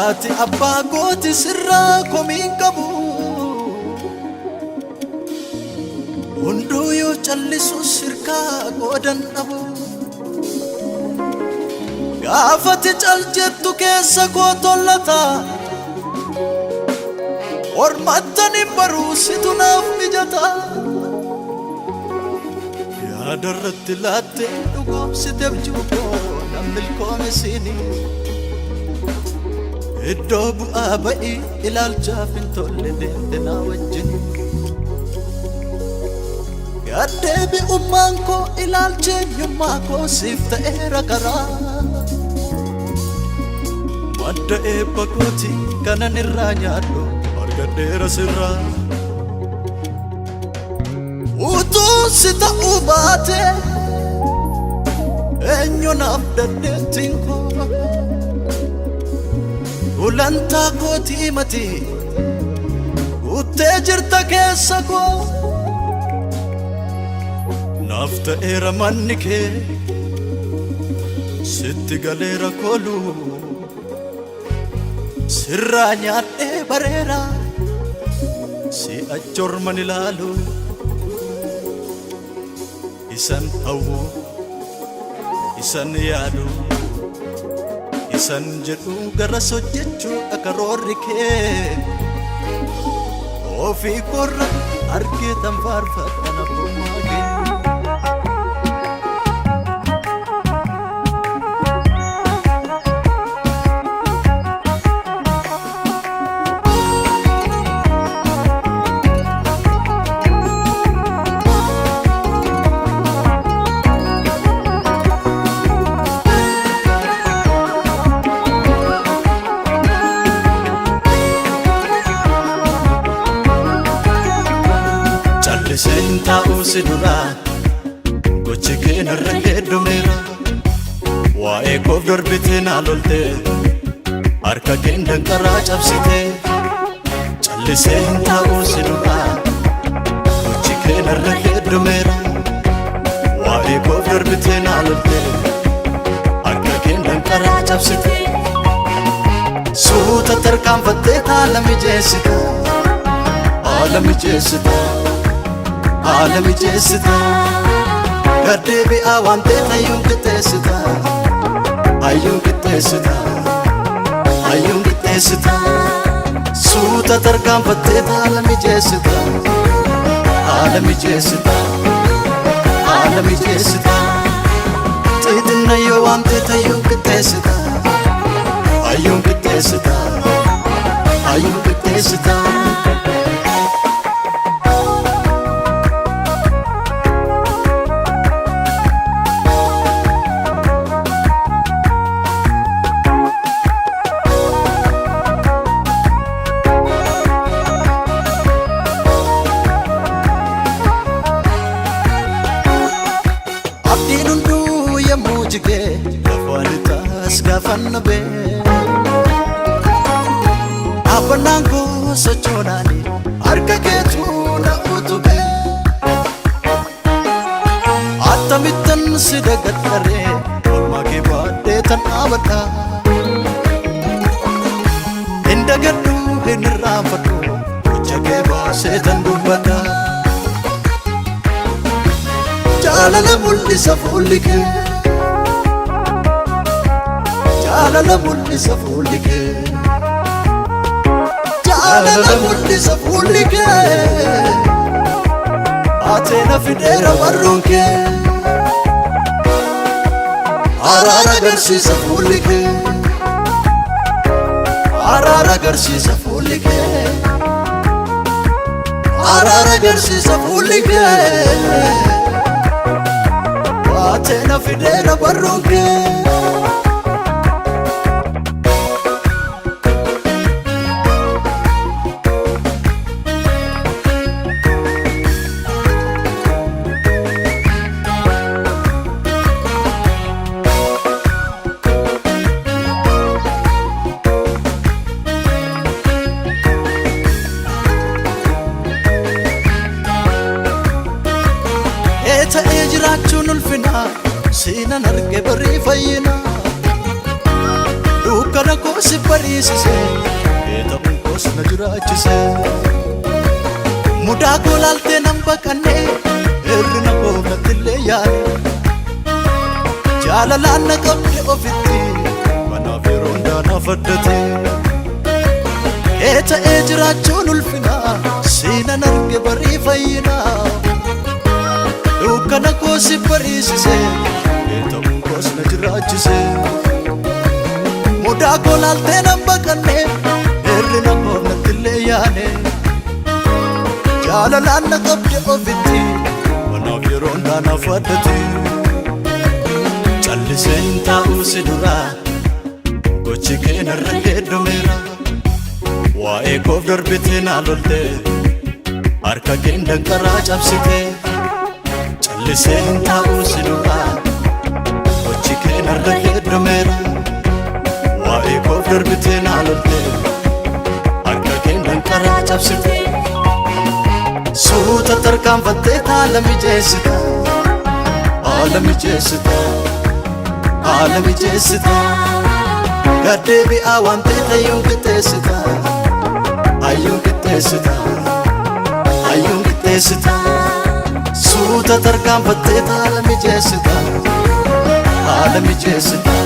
ati abbaa gooti sirraa komiin qabu hunduu yoo callisu sirkaa goodan dhabu gaafati cal jettu keessa koo tollata ormattanin baruu situ naaf mijata yaadarratti laattee dhugoomsiteef jibboo nan milkoome siinii iddoo bu'aa ba'ii ilaalchaaf hin tolle deemte naa wajjin gaddeebi'ummaan koo ilaalcheenyummaa koo siif ta'eera karaa madda eebba kooti kanan irraa nyaadhu argadheera sirraa utuu si ta'uu baate eenyu naaf dandeettiin koo ulantaa kooti mati uttee jirta keessa koo naaf ta'eera manni kee sitti galeera kooluu sirraa nyaadhee bareera si ajjorman ilaalu isan hawwu isan yaadu isan jedhu garas hojjechuu akaroorri kee ofii korra argeetan faarfadhan abbummaa kee senta usidura gochi kena rangedo mera wae kof dorbite na lolte arka kendan kara chapsite challe senta usidura gochi kena rangedo mera wae kof dorbite na lolte arka kendan kara chapsite suuta tarkam fatte alami jesita alami jesita gaddeebi awante ayyun kitesita suuta tarkaan fatte alami jesita xiitinna yoo wante ayyun kitesita mujige lafalitas gafanna be abanango sochonani arka ketu na utuge atamitan sidagatare ormage baade tan abada indagadu hinrafatu ujage baase tan dubada jaalala mul'isa fuulike jaalala mul'isa fuulike jaalala mul'isa fuulike ateena fideera warroonke araara agarsiisa fuulike araara agarsiisa fuulike araara agarsiisa fuulike ateena fideera warroonke ejirachun ulfina sinan arge bari fayina dukana ko koos bariisise ta'uun koos na jiraachise mudaa koo laaltee nan baqanne hirrina koo nattillee yaade jaalalaan na qabde ofitti manaaf yeroo hundaa naaf addate kee ta'ee jiraachuun ulfina siinan arge barii fayyina dukkana koos bariisise ta'uun koos na jiraachise mudaa koo laaltee nan baqanne hirrina koo nattillee yaade jaalalaan na qabde ofitti manaaf yeroo hundaa naaf addate calliseen taa'uu si duraa gochi kee narra geeddameera waa'ee koof darbitee naa lolte harka keen danqaraa cabsite calliseen taa'uu si duraa gochi kee narra geeddameera waa'ee koof darbitee naa lolte harka keen danqaraa cabsite suuta tarkaanfattee haala mijeessita haala mijeessita haala mijeessita gaddeebi'aa waan ta'e hayyuun qixxeessita hayyuun qixxeessita hayyuun qixxeessita suuta tarkaanfattee haala mijeessita haala mijeessita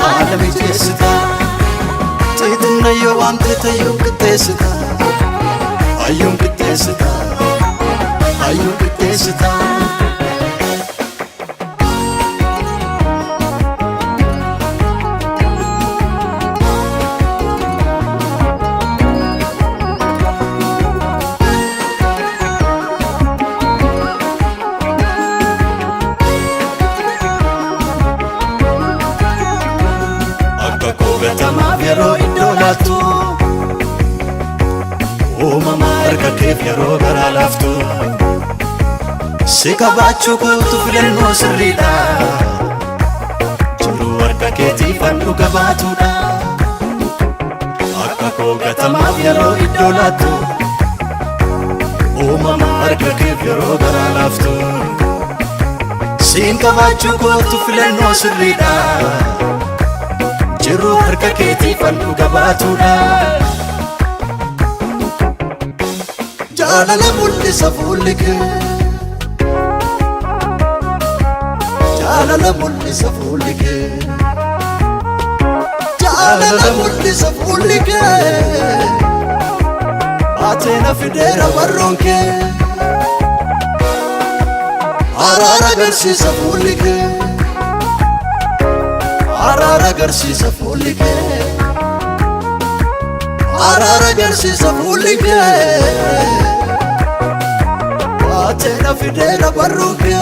haala mijeessita xiixinnayyoo waan ta'e hayyuun qixxeessita hayyuun qixxeessita hayyuun qixxeessita akka koo gatamaaf yeroo iddoo laattu uumama harka keef yeroo garaa laaftu si qabaachuu kootu filannoo sirriidha jiruu harka keetiif dhuga baatuudha akka koo gatamaaf yeroo iddoo laattu uumama harka keef yeroo garaa laaftu si qabaachuu kootu filannoo sirriidha jiruu harka keetiif dhuga baatuudha jaalala mul'isa fuulli kee jaalala mul'isa fuulli kee jaalala mul'isa fuulli kee baatee na fideera barroon kee araara agarsiisa fuulli kee araara agarsiisa fuulli kee araara agarsiisa fuulli kee baatee na fideera barroon kee